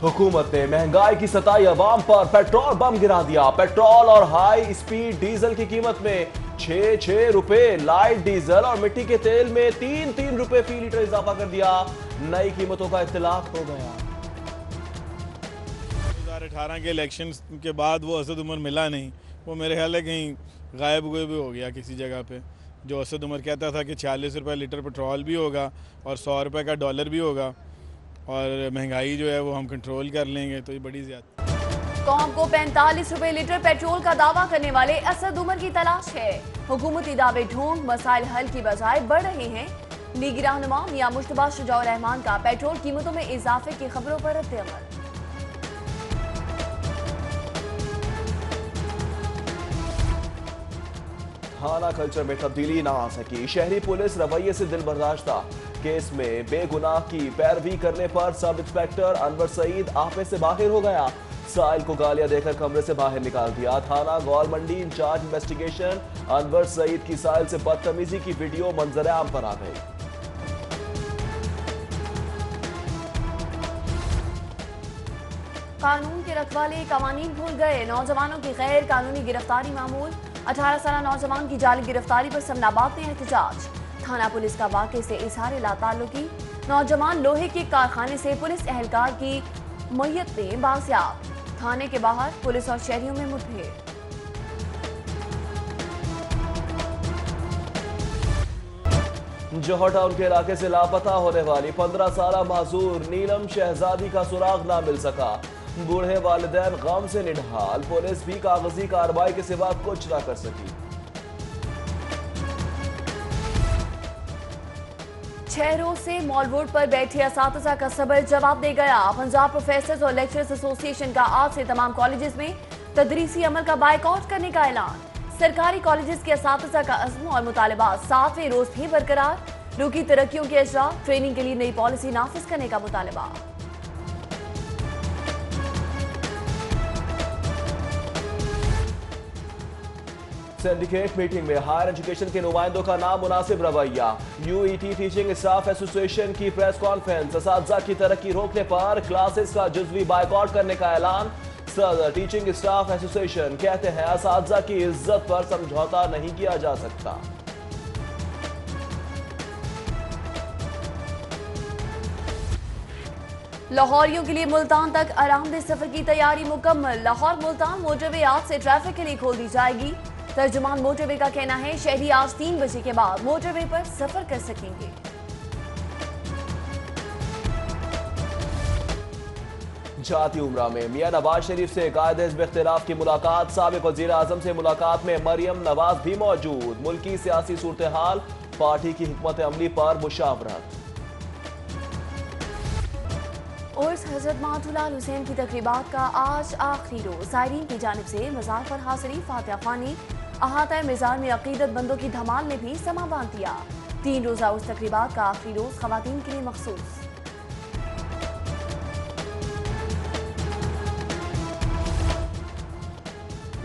हुकूमत ने महंगाई की सताई अवाम पर पेट्रोल बम गिरा दिया। पेट्रोल और हाई स्पीड डीजल की कीमत में 6 रुपए, लाइट डीजल और मिट्टी के तेल में 3 रुपए फी लीटर इजाफा कर दिया। नई कीमतों का इत्तलाक हो गया। 2018 के इलेक्शन के बाद वो असद उमर मिला नहीं, वो मेरे ख्याल है कहीं गायब हुए भी हो गया किसी जगह पे। जो असद उमर कहता था कि 40 रुपये लीटर पेट्रोल भी होगा और 100 रुपये का डॉलर भी होगा और महंगाई जो है वो हम कंट्रोल कर लेंगे, तो ये बड़ी ज़्यादा। कौम को 45 रुपए लीटर पेट्रोल का दावा करने वाले असद उमर की तलाश है। हुकूमती दावे ढोंग मसाइल हल की बजाय बढ़ रहे हैं। लीगी रहनुमा मियां मुश्तबा शुजाउर रहमान का पेट्रोल कीमतों में इजाफे की खबरों पर रद्द-ए-अमल। थाना कल्चर में तब्दीली ना आ सकी, शहरी पुलिस रवैये से दिल बर्दाश्ता। केस में बेगुनाह की पैरवी करने पर सब इंस्पेक्टर अनवर सईद आपे से बाहर हो गया। साइल को गालियां देकर कमरे से बाहर निकाल दिया। थाना गौल मंडी इंचार्ज इन्वेस्टिगेशन अनवर सईद की साइल से बदतमीजी की वीडियो मंजर आम पर आ गई। कानून के रखवाले कवानीन भूल गए, नौजवानों की गैर कानूनी गिरफ्तारी मामूल। 18 साल नौजवान की जाली गिरफ्तारी पर समनाबाद में एहतजाज। थाना पुलिस का वाकये से इजहार लाताल्लुकी। नौजवान लोहे के कारखाने से पुलिस एहलकार की मय्यत में बाजियाब। थाने के बाहर पुलिस और शहरियों में मुठभेड़। जौहर टाउन के इलाके से लापता होने वाली 15 साल माजूर नीलम शहजादी का सुराग ना मिल सका। बूढ़े वालिदैन गम से निढाल, पुलिस भी कागजी कार्रवाई के सिवा कुछ ना कर सकी। 6 रोज से मॉल रोड पर बैठे असातिज़ा का सबर जवाब दे गया। पंजाब प्रोफेसर्स और लेक्चरर्स एसोसिएशन का आज से तमाम कॉलेजेस में तदरीसी अमल का बायकॉट करने का ऐलान। सरकारी कॉलेजेस के असातिज़ा का अज़्म और मुतालबात 7वें रोज भी बरकरार। रुकी तरक्कियों के इजरा, ट्रेनिंग के लिए नई पॉलिसी नाफिज करने का मुतालबा। सिंडिकेट मीटिंग में हायर एजुकेशन के नुमाइंदों का नामुनासिब रवैया। यूईटी टीचिंग स्टाफ एसोसिएशन की प्रेस कॉन्फ्रेंस, असातिज़ा की तरक्की रोकने पर क्लासेस का जुज़वी बायकॉट करने का ऐलान। सदर टीचिंग स्टाफ एसोसिएशन कहते हैं असातिज़ा की इज्जत पर समझौता नहीं किया जा सकता। लाहौरियों के लिए मुल्तान तक आरामदेह सफर की तैयारी मुकम्मल। लाहौर मुल्तान मोटरवे आज से ट्रैफिक के लिए खोल दी जाएगी। तर्जुमान मोटरवे का कहना है शहरी आज 3 बजे के बाद मोटरवे पर सफर कर सकेंगे। जाती उम्रा में मियां नवाज शरीफ से कायदे हिज़्ब इख्तिलाफ की मुलाकात। साबिक़ वज़ीर आज़म से मुलाकात में मरियम नवाज भी मौजूद। मुल्की सियासी सूरत हाल, पार्टी की हिकमत अमली पर मुशावरत। उर्स हज़रत मातुलाल हुसैन की तकरीबात का आज आखिरी रोज। ज़ायरीन की जानिब से मज़ार पर हाज़िरी, फातिहा ख़्वानी, अहाता मज़ार में अक़ीदत बंदों की धमाल ने भी समा बांध दिया। 3 रोज़ा उस तकरीबात का आखिरी रोज ख़वातीन के लिए मखसूस।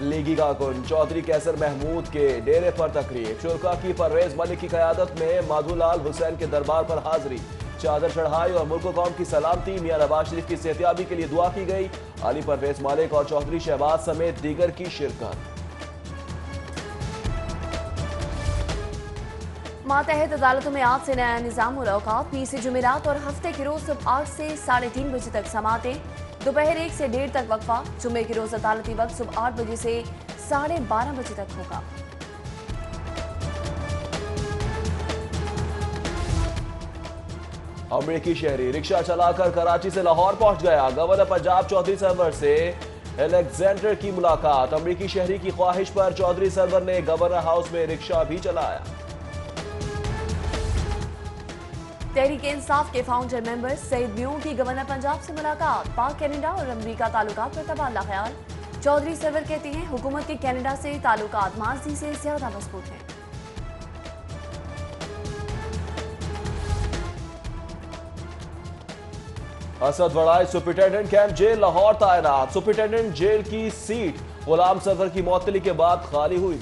लीगी कारकुन चौधरी कैसर महमूद के डेरे पर तकरीब। शुरका की परवेज मलिक की क़यादत में माधुलाल हुसैन के दरबार पर हाजिरी, चादर चढ़ाई और मुल्क कौम की सलामती। मियां नवाज शरीफ की सेहतियाबी के लिए दुआ की गई। अली परवेज मलिक और चौधरी शहबाज समेत दीगर की शिरकत। मातहत अदालतों में आज से नया निज़ाम और औकात। 20 जुमेरात और हफ्ते के रोज सुबह 8 से 3:30 बजे तक समातें, दोपहर 1 से 1:30 तक वक्फा। जुमे के रोज अदालती वक्त सुबह 8 बजे से 12:30 बजे तक होगा। अमरीकी शहरी रिक्शा चलाकर कराची से लाहौर पहुंच गया। गवर्नर पंजाब चौधरी सरवर से एलेक्जेंडर की मुलाकात। अमरीकी शहरी की ख्वाहिश पर चौधरी सरवर ने गवर्नर हाउस में रिक्शा भी चलाया। तहरीक इंसाफ के फाउंडर मेंबर सईद ब्यूं की गवर्नर पंजाब से मुलाकात। पाक कनाडा और अमरीका ताल्लुकात पर तबादला ख्याल। चौधरी सरवर कहते हैं हुकूमत के कनाडा से ताल्लुकात माजी से ज्यादा मजबूत हैं। असद वड़ाई सुपरिटेंडेंट कैंप जेल लाहौर तैनात। सुपरिटेंडेंट जेल की सीट गुलाम सरवर की मौतली के बाद खाली हुई।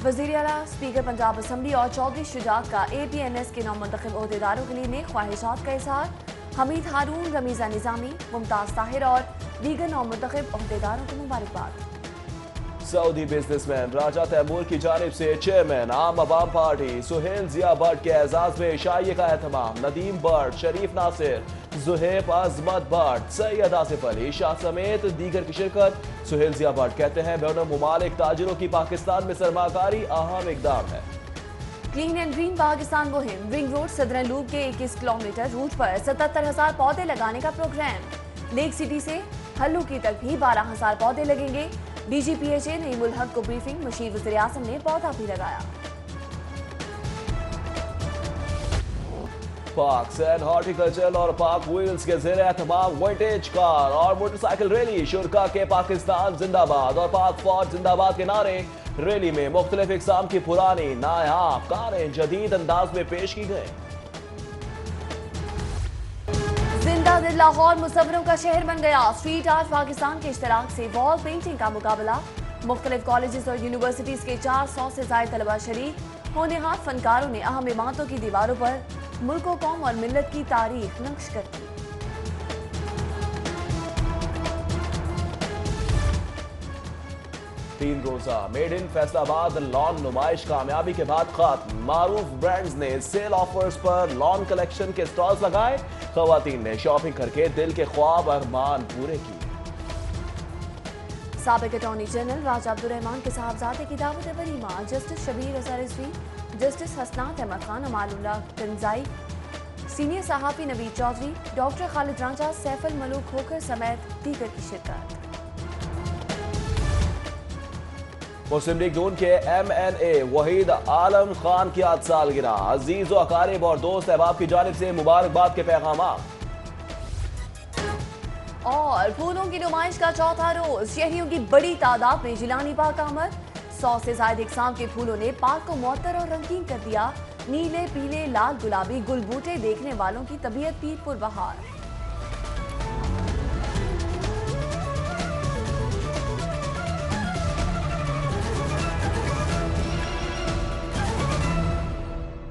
वज़ीर आला स्पीकर पंजाब असम्बली और चौधरी शुजात का APNS के नौमुंतखब ओहदेदारों के लिए नेक ख्वाहिशात का इजहार। हमीद हारून, रमीजा निजामी, मुमताज ताहिर और दीगर नौमुंतखब ओहदेदारों को मुबारकबाद। सऊदी बिजनेसमैन राजा तैमूर की जानिब से चेयरमैन आम अवाम पार्टी सुहेल जिया भट्ट के एजाज में शाइए का एहतमाम। नदीम भट्ट, शरीफ नासिर, जुहेब अजमत भट्ट, सैयद आसिफ अली शाह समेत दीगर की शिरकत। सुहेल जिया भट्ट कहते हैं बैरून मुमालिक ताजिरों की पाकिस्तान में सरमाकारी अहम इकदाम है। क्लीन एंड ग्रीन पाकिस्तान मुहिम, रिंग रोड सदरन लूप के 21 किलोमीटर रूट पर 77,000 पौधे लगाने का प्रोग्राम। लेक सिटी से हल्लुकी तक भी 12,000 पौधे लगेंगे। DGPHA नईमुल हक को ब्रीफिंग, मुशीर वज़ीर आज़म ने पौधा भी लगाया। पाक सैंड हॉर्टिकल्चर और पाक व्हील्स के ज़ेर एहतमाम विंटेज कार और मोटरसाइकिल रैली। शुरका के पाकिस्तान जिंदाबाद और पाक फौज जिंदाबाद के नारे। रैली में मुख्तलिफ इक़साम की पुरानी नायाब कारें जदीद अंदाज में पेश की गई। जिंदा दिल लाहौर मुसव्वरों का शहर बन गया। स्ट्रीट आर्ट पाकिस्तान के इश्तराक से वॉल पेंटिंग का मुकाबला। मुख्तलिफ कॉलेजेस और यूनिवर्सिटीज के 400 से ज्यादा तलबा शरीक। होनहार फनकारों ने अहम इमारतों की दीवारों पर मुल्क, कौम और मिल्लत की तारीख नक्श कर दी। 3 रोजा मेड इन फैसलाबाद लॉन नुमाइश कामयाबी के बाद खत्म। मारूफ ब्रांड्स ने सेल ऑफर्स पर लॉन कलेक्शन के स्टॉल्स लगाए। खवातीन ने शॉपिंग करके दिल के ख्वाब अरमान पूरे किए। साबिक अटॉर्नी जनरल राजा अब्दुर्रहमान के साहबजादे की दावत वलीमा। जस्टिस शबीर अजहर रिजवी, जस्टिस हसनात अहमद खान, अमानुल्लाह कंजाई, सीनियर सहाफी नवीद चौधरी, डॉक्टर खालिद रांझा, सैफुल मलूक खोखर समेत दीगर की शिरकत। मुस्लिम लीग नून के MNA वहीद आलम खान की आज सालगिरह। अजीज व अकारिब और दोस्त अहबाब की जानिब से मुबारकबाद के पैगाम। और फूलों की नुमाइश का चौथा रोज शहरियों की बड़ी तादाद में जिलानी पाक आमद। 100 से ज्यादा इकसाम के फूलों ने पाक को मुअत्तर और रंगीन कर दिया। नीले, पीले, लाल, गुलाबी गुलबूटे देखने वालों की तबीयत भी पुरबहार।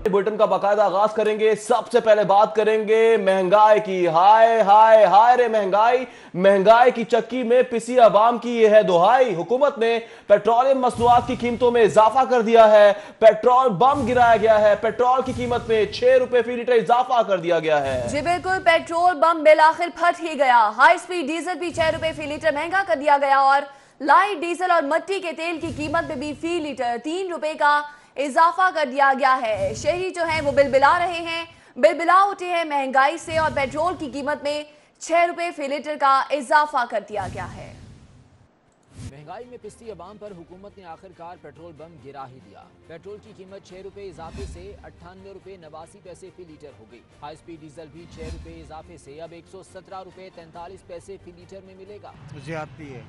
बुलेटिन का बाकायदा आगाज करेंगे। सबसे पहले बात करेंगे महंगाई की। हाय हाय हाय रे महंगाई, महंगाई की चक्की में पिसी अवाम की यह है दुहाई। हुकूमत ने पेट्रोलियम मसनूआत की कीमतों में इजाफा कर दिया है। पेट्रोल बम गिराया गया है। पेट्रोल की कीमत में 6 रुपए फी लीटर इजाफा कर दिया गया है। जी बिल्कुल, पेट्रोल बम बिलाखिर फट ही गया। हाई स्पीड डीजल भी 6 रुपए फी लीटर महंगा कर दिया गया और लाइट डीजल और मिट्टी के तेल की कीमत में भी फी लीटर 3 रुपए का इजाफा कर दिया गया है। शहरी जो हैं वो बिलबिला रहे हैं, बिलबिला उठे हैं महंगाई से और पेट्रोल की कीमत में 6 रुपए फी लीटर का इजाफा कर दिया गया है। महंगाई में पिसती अवाम पर हुकूमत ने आखिरकार पेट्रोल बम गिरा ही दिया। पेट्रोल की कीमत 6 रुपए इजाफे से 98 रुपए 89 पैसे फी लीटर हो गई। हाई स्पीड डीजल भी 6 रुपए इजाफे से अब 117 रुपए 43 पैसे फी लीटर में मिलेगा। ज्यादती है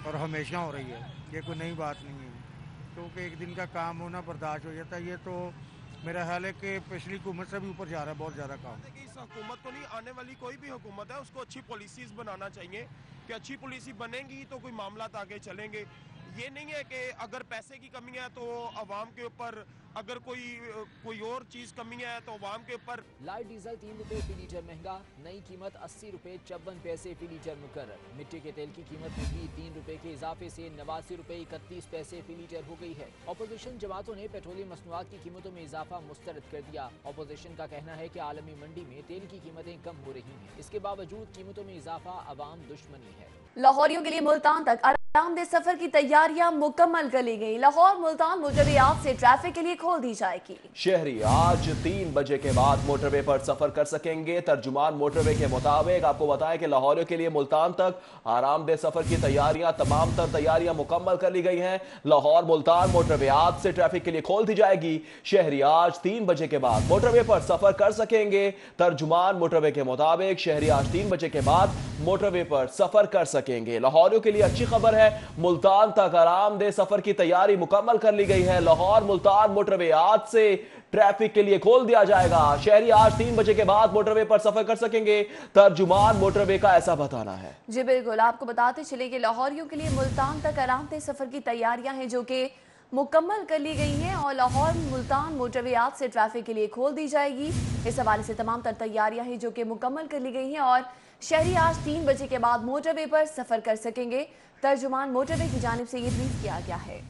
और हमेशा हो रही है, ये कोई नई बात नहीं है। क्योंकि एक दिन का काम होना बर्दाश्त हो जाता है। ये तो मेरा ख्याल है कि पिछली हुकूमत से भी ऊपर जा रहा है बहुत ज़्यादा काम। देखिए, इस हुकूमत को नहीं, आने वाली कोई भी हुकूमत है उसको अच्छी पॉलिसीज बनाना चाहिए कि अच्छी पॉलिसी बनेगी तो कोई मामला आगे चलेंगे। ये नहीं है कि अगर पैसे की कमी है तो अवाम के ऊपर, अगर कोई और चीज कमी है तो अवाम के ऊपर। लाइट डीजल 3 रुपए फी लीटर महंगा, नई कीमत 80 रुपए 54 पैसे फी लीटर मुकर्रर। मिट्टी के तेल की कीमत में भी 3 रुपए के इजाफे से 89 रुपए 31 पैसे फी लीटर हो गई है। अपोजिशन जमातों ने पेट्रोलियम मसनूआत की कीमतों में इजाफा मुस्तरद कर दिया। अपोजिशन का कहना है कि आलमी मंडी में तेल की कीमतें कम हो रही हैं, इसके बावजूद कीमतों में इजाफा अवाम दुश्मनी है। लाहौरियों के लिए मुल्तान तक आरामदेह सफर की तैयारियां मुकम्मल कर ली गई। लाहौर मुल्तान मोटरवे आज से ट्रैफिक के लिए खोल दी जाएगी। शहरी आज 3 बजे के बाद मोटरवे पर सफर कर सकेंगे। तर्जुमान मोटरवे के मुताबिक आपको बताएं कि लाहौरियों के लिए मुल्तान तक आरामदेह सफर की तैयारियां, तमाम तर तैयारियां मुकम्मल कर ली गई हैं। लाहौर मुल्तान मोटरवे आज से ट्रैफिक के लिए खोल दी जाएगी। शहरी आज 3 बजे के बाद मोटरवे पर सफर कर सकेंगे। तर्जुमान मोटरवे के मुताबिक शहरी आज 3 बजे के बाद मोटरवे पर सफर कर सकेंगे। लाहौरियों के लिए अच्छी खबर है, मुल्तान तक आरामदेह सफर की तैयारी मुकम्मल कर ली गई है। लाहौर मुल्तान मोटरवे आज से ट्रैफिक के लिए खोल दिया जाएगा। शहरी आज 3 बजे के बाद मोटरवे पर सफर कर सकेंगे। तर्जुमान मोटरवे का ऐसा बताना है। जी बिल्कुल, आपको बताते चले कि लाहौरियों के लिए मुल्तान तक आरामदेह सफर की तैयारियां हैं जो कि मुकम्मल कर ली गई हैं और लाहौर मुल्तान मोटरवे आज से ट्रैफिक के लिए खोल दी जाएगी। इस हवाले से तमाम तर तैयारियां हैं जो कि मुकम्मल कर ली गई हैं और शहरी आज 3 बजे के बाद मोटरवे पर सफर कर सकेंगे। तर्जुमान मोटरवे की जानिब से ये ब्रीफ किया गया है।